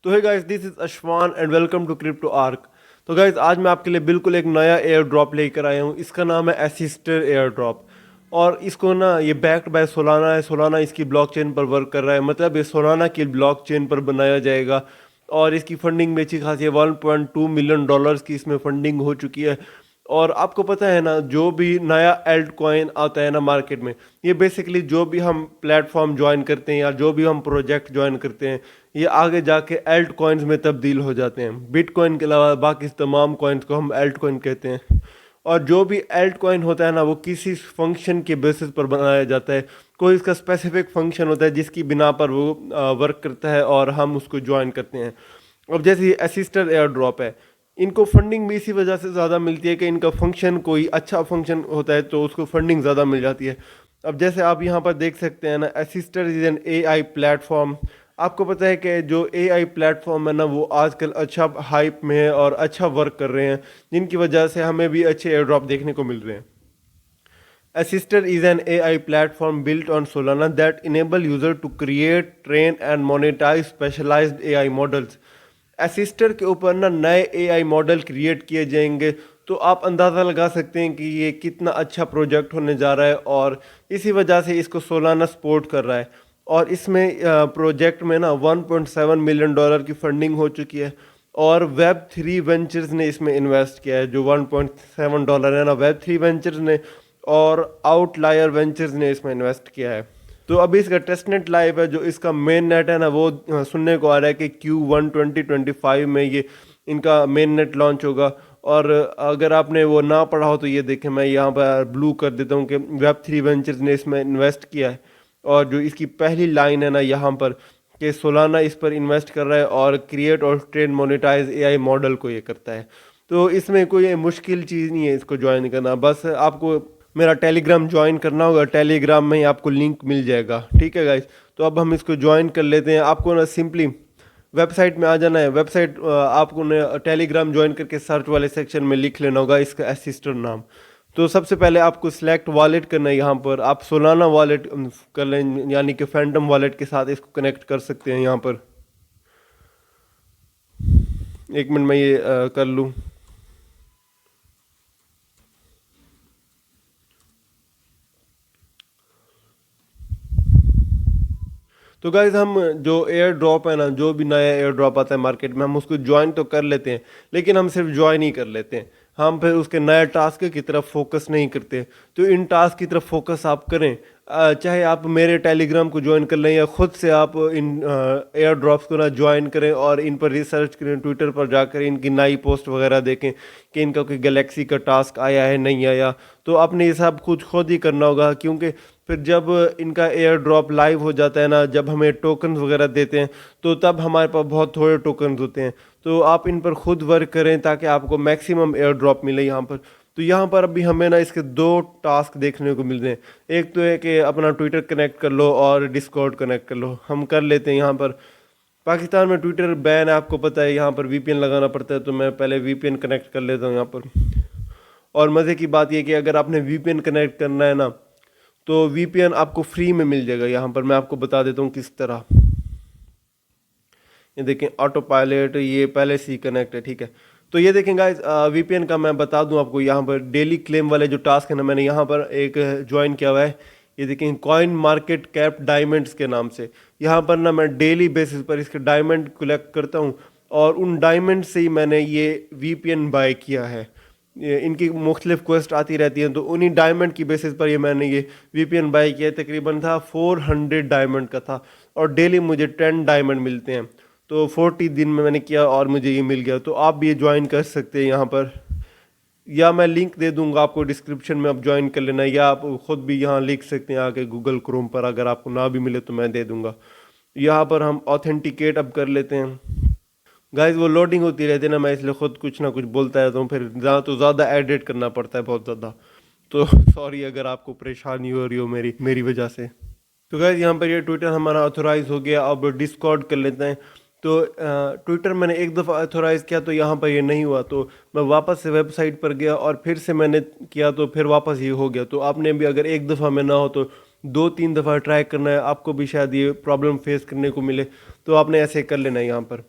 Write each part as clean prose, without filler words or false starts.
तो है guys, this is Ashfan and welcome to crypto arc. तो गाइस, आज मैं आपके लिए बिल्कुल एक नया एयर ड्रॉप लेकर आया हूँ। इसका नाम है एसिस्टर एयर ड्रॉप। और इसको ना ये बैक्ड बाय सोलाना है। सोलाना इसकी ब्लॉकचेन पर वर्क कर रहा है, मतलब ये सोलाना की ब्लॉकचेन पर बनाया जाएगा। और इसकी फंडिंग में अच्छी खासी है, 1.2 मिलियन डॉलर्स की इसमें फंडिंग हो चुकी है। और आपको पता है ना, जो भी नया एल्ट कॉइन आता है ना मार्केट में, ये बेसिकली जो भी हम प्लेटफॉर्म ज्वाइन करते हैं या जो भी हम प्रोजेक्ट ज्वाइन करते हैं, ये आगे जाके एल्ट कॉइन्स में तब्दील हो जाते हैं। बिटकॉइन के अलावा बाकी तमाम कॉइन्स को हम एल्ट कॉइन कहते हैं। और जो भी एल्ट कॉइन होता है ना, वो किसी फंक्शन के बेसिस पर बनाया जाता है। कोई इसका स्पेसिफिक फंक्शन होता है जिसकी बिना पर वो वर्क करता है और हम उसको ज्वाइन करते हैं। अब जैसे असिस्टर एयर ड्रॉप है, इनको फंडिंग भी इसी वजह से ज़्यादा मिलती है कि इनका फंक्शन कोई अच्छा फंक्शन होता है तो उसको फंडिंग ज़्यादा मिल जाती है। अब जैसे आप यहाँ पर देख सकते हैं ना, असिस्टर इज एन एआई प्लेटफॉर्म। आपको पता है कि जो एआई प्लेटफॉर्म है ना, वो आजकल अच्छा हाइप में है और अच्छा वर्क कर रहे हैं, जिनकी वजह से हमें भी अच्छे एयर ड्रॉप देखने को मिल रहे हैं। Assister is an AI platform built on Solana that enable user to create, train and monetize specialized AI models. Assister के ऊपर ना नए AI मॉडल क्रिएट किए जाएंगे, तो आप अंदाज़ा लगा सकते हैं कि ये कितना अच्छा प्रोजेक्ट होने जा रहा है। और इसी वजह से इसको सोलाना सपोर्ट कर रहा है। और इसमें प्रोजेक्ट में ना 1.7 मिलियन डॉलर की फंडिंग हो चुकी है। और वेब थ्री वेंचर्स ने इसमें इन्वेस्ट किया है। जो 1.7 डॉलर है ना, वेब थ्री वेंचर्स ने और आउटलायर वेंचर्स ने इसमें इन्वेस्ट किया है। तो अभी इसका टेस्टनेट लाइव है। जो इसका मेन नेट है ना, वो सुनने को आ रहा है कि Q1 2025 में ये इनका मेन नेट लॉन्च होगा। और अगर आपने वो ना पढ़ा हो तो ये देखें, मैं यहाँ पर ब्लू कर देता हूँ कि वेब थ्री वेंचर्स ने इसमें इन्वेस्ट किया है। और जो इसकी पहली लाइन है ना यहाँ पर, कि सोलाना इस पर इन्वेस्ट कर रहा है और क्रिएट और ट्रेन मोनेटाइज एआई मॉडल को ये करता है। तो इसमें कोई मुश्किल चीज़ नहीं है इसको ज्वाइन करना। बस आपको मेरा टेलीग्राम ज्वाइन करना होगा। टेलीग्राम में ही आपको लिंक मिल जाएगा, ठीक है गाइस। तो अब हम इसको ज्वाइन कर लेते हैं। आपको ना सिंपली वेबसाइट में आ जाना है। वेबसाइट आपको ना टेलीग्राम ज्वाइन करके सर्च वाले सेक्शन में लिख लेना होगा इसका असिस्टेंट नाम। तो सबसे पहले आपको सिलेक्ट वॉलेट करना है। यहाँ पर आप सोलाना वॉलेट कर लें, यानी कि फैंटम वॉलेट के साथ इसको कनेक्ट कर सकते हैं। यहाँ पर एक मिनट में ये कर लूँ। तो गाइज, हम जो एयर ड्रॉप है ना, जो भी नया एयर ड्रॉप आता है मार्केट में, हम उसको ज्वाइन तो कर लेते हैं, लेकिन हम सिर्फ ज्वाइन ही कर लेते हैं। हम फिर उसके नए टास्क की तरफ फोकस नहीं करते। तो इन टास्क की तरफ फोकस आप करें। चाहे आप मेरे टेलीग्राम को ज्वाइन कर लें या खुद से आप इन एयर ड्रॉप्स को ना ज्वाइन करें और इन पर रिसर्च करें, ट्विटर पर जाकर इनकी नई पोस्ट वगैरह देखें कि इनका कोई गैलेक्सी का टास्क आया है नहीं आया। तो आपने ये सब कुछ खुद ही करना होगा, क्योंकि फिर जब इनका एयर ड्रॉप लाइव हो जाता है ना, जब हमें टोकन वगैरह देते हैं, तो तब हमारे पास बहुत थोड़े टोकन होते हैं। तो आप इन पर खुद वर्क करें ताकि आपको मैक्सिमम एयर ड्रॉप मिले यहाँ पर। तो यहाँ पर अभी हमें ना इसके दो टास्क देखने को मिल रहे हैं। एक तो है कि अपना ट्विटर कनेक्ट कर लो और डिस्कॉर्ड कनेक्ट कर लो। हम कर लेते हैं। यहाँ पर पाकिस्तान में ट्विटर बैन है, आपको पता है। यहाँ पर वीपीएन लगाना पड़ता है, तो मैं पहले वीपीएन कनेक्ट कर लेता हूँ यहाँ पर। और मज़े की बात यह कि अगर आपने वीपीएन कनेक्ट करना है ना, तो वीपीएन आपको फ्री में मिल जाएगा। यहाँ पर मैं आपको बता देता हूँ किस तरह। ये देखें, ऑटो पायलट, ये पहले से ही कनेक्ट है, ठीक है। तो ये देखें गाइस, वीपीएन का मैं बता दूं आपको। यहाँ पर डेली क्लेम वाले जो टास्क है ना, मैंने यहाँ पर एक ज्वाइन किया हुआ है। ये देखें, कॉइन मार्केट कैप डायमंड्स के नाम से। यहाँ पर ना मैं डेली बेसिस पर इसके डायमंड कलेक्ट करता हूँ और उन डायमंड से ही मैंने ये वीपीएन बाय किया है। इनकी मुख्तलिफ क्वेस्ट आती रहती हैं, तो उन्हीं डायमंड की बेसिस पर ये मैंने ये वीपीएन बाय किया। तकरीबन था 400 डायमंड का था और डेली मुझे 10 डायमंड मिलते हैं। तो 40 दिन में मैंने किया और मुझे ये मिल गया। तो आप भी ये ज्वाइन कर सकते हैं यहाँ पर, या मैं लिंक दे दूंगा आपको डिस्क्रिप्शन में, आप ज्वाइन कर लेना, या आप खुद भी यहाँ लिख सकते हैं आके गूगल क्रोम पर। अगर आपको ना भी मिले तो मैं दे दूंगा। यहाँ पर हम ऑथेंटिकेट अब कर लेते हैं। गाइस, वो लोडिंग होती रहती है ना, मैं इसलिए खुद कुछ ना कुछ बोलता रहता हूँ, फिर ज़्यादा तो ज़्यादा एडिट करना पड़ता है, बहुत ज़्यादा। तो सॉरी अगर आपको परेशानी हो रही हो मेरी वजह से। तो गाइस, यहाँ पर ये ट्विटर हमारा ऑथोराइज हो गया। अब डिस्कॉर्ड कर लेते हैं। तो ट्विटर मैंने एक दफ़ा ऑथोराइज़ किया तो यहाँ पर ये नहीं हुआ, तो मैं वापस से वेबसाइट पर गया और फिर से मैंने किया तो फिर वापस ये हो गया। तो आपने भी अगर एक दफ़ा में ना हो तो 2-3 दफ़ा ट्राई करना है, आपको भी शायद ये प्रॉब्लम फेस करने को मिले। तो आपने ऐसे कर लेना है यहाँ पर।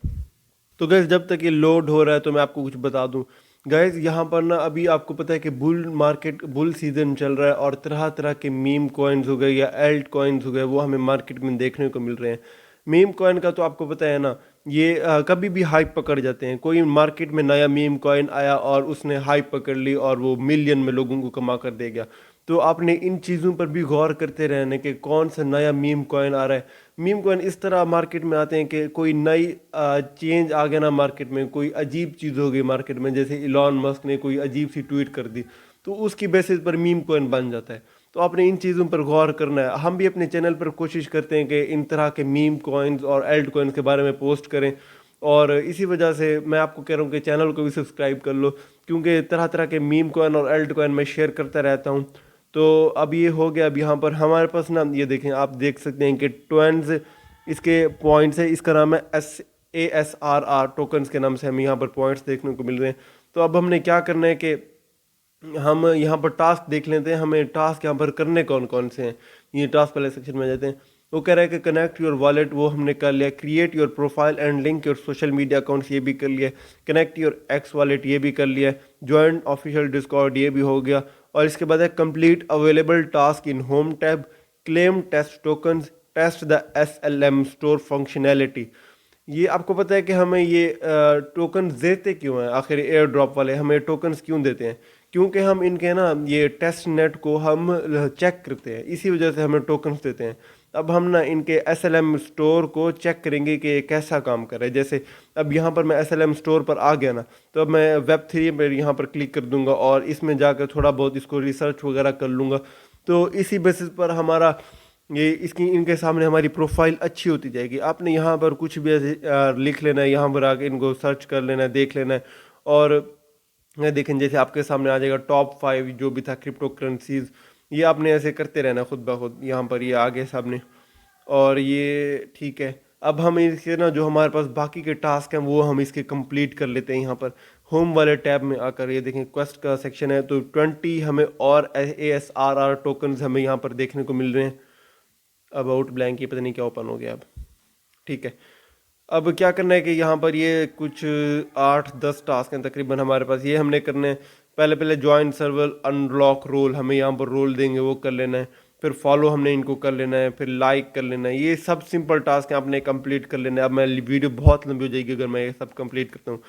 तो गैस जब तक ये लोड हो रहा है तो मैं आपको कुछ बता दूं। गैस यहाँ पर ना अभी आपको पता है कि बुल सीजन चल रहा है और तरह तरह के मीम कॉइन्स हो गए या एल्ट कॉइन्स हो गए वो हमें मार्केट में देखने को मिल रहे हैं। मीम कॉइन का तो आपको पता है ना, ये कभी भी हाइप पकड़ जाते हैं। कोई मार्केट में नया मीम कॉइन आया और उसने हाइप पकड़ ली और वो मिलियन में लोगों को कमा कर दे गया। तो आपने इन चीज़ों पर भी गौर करते रहने कि कौन सा नया मीम कॉइन आ रहा है। मीम कॉइन इस तरह मार्केट में आते हैं कि कोई नई चेंज आ गया ना मार्केट में, कोई अजीब चीज़ हो गई मार्केट में, जैसे इलॉन मस्क ने कोई अजीब सी ट्वीट कर दी तो उसकी बेसिस पर मीम कॉइन बन जाता है। तो आपने इन चीज़ों पर गौर करना है। हम भी अपने चैनल पर कोशिश करते हैं कि इन तरह के मीम कॉइन्स और एल्ट कॉइन्स के बारे में पोस्ट करें, और इसी वजह से मैं आपको कह रहा हूँ कि चैनल को भी सब्सक्राइब कर लो, क्योंकि तरह तरह के मीम कॉइन और एल्ट कॉइन मैं शेयर करता रहता हूँ। तो अब ये हो गया। अब यहाँ पर हमारे पास ना ये देखें, आप देख सकते हैं कि ट्वेंस इसके पॉइंट्स है। इसका नाम है ASRR टोकन्स के नाम से हमें यहाँ पर पॉइंट्स देखने को मिल रहे हैं। तो अब हमने क्या करना है कि हम यहाँ पर टास्क देख लेते हैं, हमें टास्क यहाँ पर करने कौन कौन से हैं। ये टास्क वाले सेक्शन में जाते हैं। वो कह रहा है कि कनेक्ट योर वॉलेट, वो हमने कर लिया। Create your profile and link your social media accounts, ये भी कर लिया। कनेक्ट योर एक्स वॉलेट, ये भी कर लिया। ज्वाइन ऑफिशियल डिस्कॉर्ड, ये भी हो गया। और इसके बाद है complete available task in home tab, claim test tokens, test the SLM store functionality. ये आपको पता है कि हमें ये टोकन देते क्यों हैं? आखिर एयर ड्रॉप वाले हमें टोकन्स क्यों देते हैं? क्योंकि हम इनके ना ये टेस्ट नेट को हम चेक करते हैं, इसी वजह से हमें टोकन्स देते हैं। अब हम ना इनके SLM स्टोर को चेक करेंगे कि ये कैसा काम कर रहा है। जैसे अब यहाँ पर मैं SLM स्टोर पर आ गया ना, तो अब मैं Web3 पर यहाँ पर क्लिक कर दूंगा और इसमें जाकर थोड़ा बहुत इसको रिसर्च वगैरह कर लूँगा। तो इसी बेसिस पर हमारा ये इसकी इनके सामने हमारी प्रोफाइल अच्छी होती जाएगी। आपने यहाँ पर कुछ भी ऐसे लिख लेना है, यहाँ पर आके इनको सर्च कर लेना है, देख लेना है। और ये देखें जैसे आपके सामने आ जाएगा टॉप 5 जो भी था क्रिप्टो करेंसीज। ये आपने ऐसे करते रहना खुद ब खुद, यहाँ पर ये आगे सामने। और ये ठीक है। अब हम इसके ना जो हमारे पास बाकी के टास्क हैं वो हम इसके कंप्लीट कर लेते हैं। यहाँ पर होम वाले टैब में आकर ये देखें क्वेस्ट का सेक्शन है, तो 20 हमें और ASRR टोकन्स हमें यहाँ पर देखने को मिल रहे हैं। अबाउट ब्लैंक, ये पता नहीं क्या ओपन हो गया अब। ठीक है, अब क्या करना है कि यहाँ पर ये कुछ 8-10 टास्क हैं तकरीबन हमारे पास, ये हमने करने हैं। पहले पहले ज्वाइन सर्वर, अनलॉक रोल, हमें यहाँ पर रोल देंगे वो कर लेना है। फिर फॉलो हमने इनको कर लेना है, फिर लाइक कर लेना है। ये सब सिंपल टास्क हैं, आपने कंप्लीट कर लेना है। अब मैं वीडियो बहुत लंबी हो जाएगी अगर मैं ये सब कंप्लीट करता हूँ।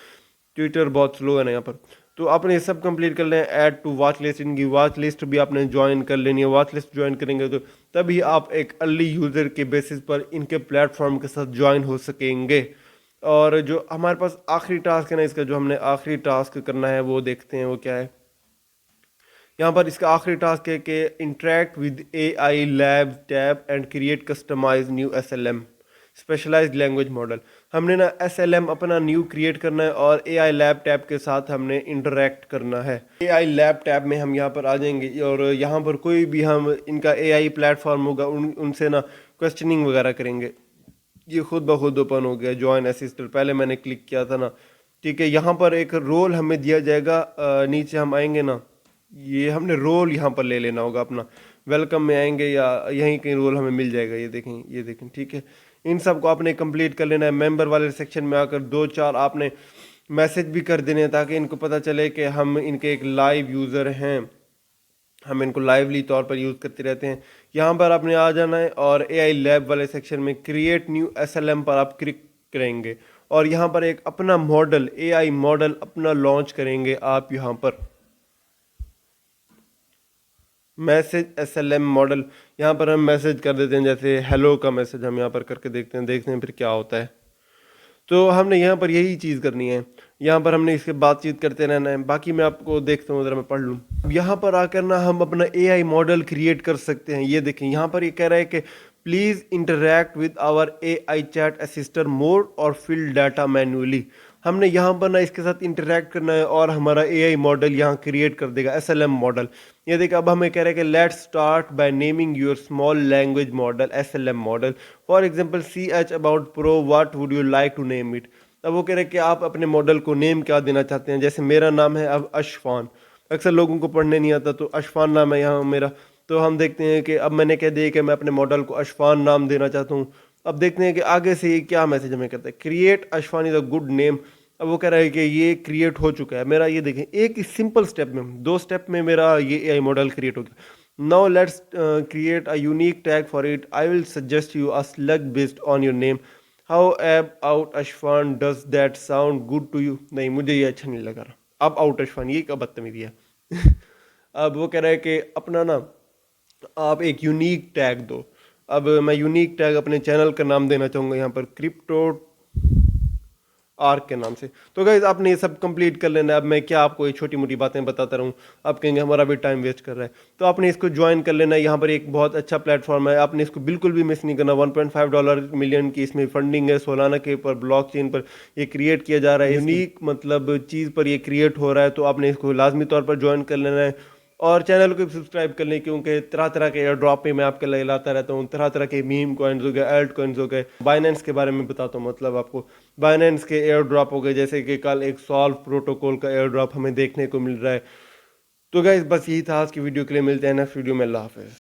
ट्विटर बहुत स्लो है ना यहाँ पर। तो आपने ये सब कंप्लीट कर लें। ऐड टू वॉच लिस्ट, इनकी वॉच लिस्ट भी आपने ज्वाइन कर लेनी है। वॉच लिस्ट ज्वाइन करेंगे तो तभी आप एक अर्ली यूज़र के बेसिस पर इनके प्लेटफॉर्म के साथ ज्वाइन हो सकेंगे। और जो हमारे पास आखिरी टास्क है ना, इसका जो हमने आखिरी टास्क करना है वो देखते हैं वो क्या है। यहाँ पर इसका आखिरी टास्क है कि interact with AI lab tab and create customize new SLM specialized language model. हमने ना SLM अपना न्यू क्रिएट करना है और AI लैब टैब के साथ हमने इंटरेक्ट करना है। AI लैब टैब में हम यहाँ पर आ जाएंगे और यहाँ पर कोई भी हम इनका AI प्लेटफॉर्म होगा उनसे ना क्वेश्चनिंग वगैरह करेंगे। ये खुद ब खुद ओपन हो गया ज्वाइन असिस्टेंट, पहले मैंने क्लिक किया था ना। ठीक है, यहाँ पर एक रोल हमें दिया जाएगा। नीचे हम आएंगे ना, ये हमने रोल यहाँ पर ले लेना होगा अपना। वेलकम में आएंगे या यहीं कहीं रोल हमें मिल जाएगा, ये देखें ये देखें। ठीक है, इन सब को आपने कंप्लीट कर लेना है। मेंबर वाले सेक्शन में आकर 2-4 आपने मैसेज भी कर देने हैं ताकि इनको पता चले कि हम इनके एक लाइव यूज़र हैं, हम इनको लाइवली तौर पर यूज़ करते रहते हैं। यहाँ पर आपने आ जाना है और AI लैब वाले सेक्शन में क्रिएट न्यू SLM पर आप क्लिक करेंगे और यहाँ पर एक अपना मॉडल AI मॉडल अपना लॉन्च करेंगे आप। यहाँ पर मैसेज SLM मॉडल, यहाँ पर हम मैसेज कर देते हैं, जैसे हेलो का मैसेज हम यहाँ पर करके देखते हैं फिर क्या होता है। तो हमने यहाँ पर यही चीज़ करनी है, यहाँ पर हमने इसके बातचीत करते रहना है। बाकी मैं आपको देखता हूँ, ज़रा मैं पढ़ लूँ। यहाँ पर आकर ना हम अपना AI मॉडल क्रिएट कर सकते हैं। ये देखें यहाँ पर ये कह रहा है कि please interact with our AI chat assistant mode और फिल डाटा मैन्युअली। हमने यहाँ पर ना इसके साथ इंटरैक्ट करना है और हमारा AI मॉडल यहाँ क्रिएट कर देगा SLM मॉडल। ये देखिए अब हमें कह रहा है कि let's start by naming your small language model SLM model, for example CH about pro, what would you like to name it. अब वो कह रहे हैं कि आप अपने मॉडल को नेम क्या देना चाहते हैं। जैसे मेरा नाम है अब अशफान, अक्सर लोगों को पढ़ने नहीं आता तो अशफान नाम है यहाँ मेरा। तो हम देखते हैं कि अब मैंने कह दिया कि मैं अपने मॉडल को अशफान नाम देना चाहता हूँ। अब देखते हैं कि आगे से ये क्या मैसेज हमें करता है। Create Ashfan is a good name. अब वो कह रहा है कि ये क्रिएट हो चुका है मेरा, ये देखें एक सिंपल स्टेप में, 2 स्टेप में मेरा ये एआई मॉडल क्रिएट हो गया। Now let's create a unique tag for it. I will suggest you a slug based on your name. How about Ashfan, does that sound good to you? नहीं, मुझे ये अच्छा नहीं लगा। अब आउट अशफान, ये क्या बदतमीजी है। अब वो कह रहा है कि अपना ना आप एक यूनिक टैग दो। अब मैं यूनिक टैग अपने चैनल का नाम देना चाहूँगा यहाँ पर, क्रिप्टो आर्क के नाम से। तो गाइज आपने ये सब कंप्लीट कर लेना है। अब मैं क्या आपको ये छोटी मोटी बातें बताता रहूँ, आप कहेंगे हमारा भी टाइम वेस्ट कर रहा है। तो आपने इसको ज्वाइन कर लेना है। यहाँ पर एक बहुत अच्छा प्लेटफॉर्म है, आपने इसको बिल्कुल भी मिस नहीं करना। $1.5 मिलियन की इसमें फंडिंग है। सोलाना के ऊपर ब्लॉकचेन पर ये क्रिएट किया जा रहा है, यूनिक मतलब चीज़ पर ये क्रिएट हो रहा है। तो आपने इसको लाजमी तौर पर ज्वाइन कर लेना है और चैनल को भी सब्सक्राइब कर लें, क्योंकि तरह तरह के एयर ड्रॉप पे मैं आपके लिए लाता रहता हूँ। तरह तरह के मीम कॉइन्स हो गए, एल्ट कॉइन्स हो गए, बाइनेंस के बारे में बताता हूँ। मतलब आपको बाइनेंस के एयर ड्रॉप हो गए, जैसे कि कल एक सॉल्व प्रोटोकॉल का एयर ड्रॉप हमें देखने को मिल रहा है। तो गाइस बस यही था आज की वीडियो के लिए। मिलते हैं नेक्स्ट वीडियो में। अल्लाह हाफिज़।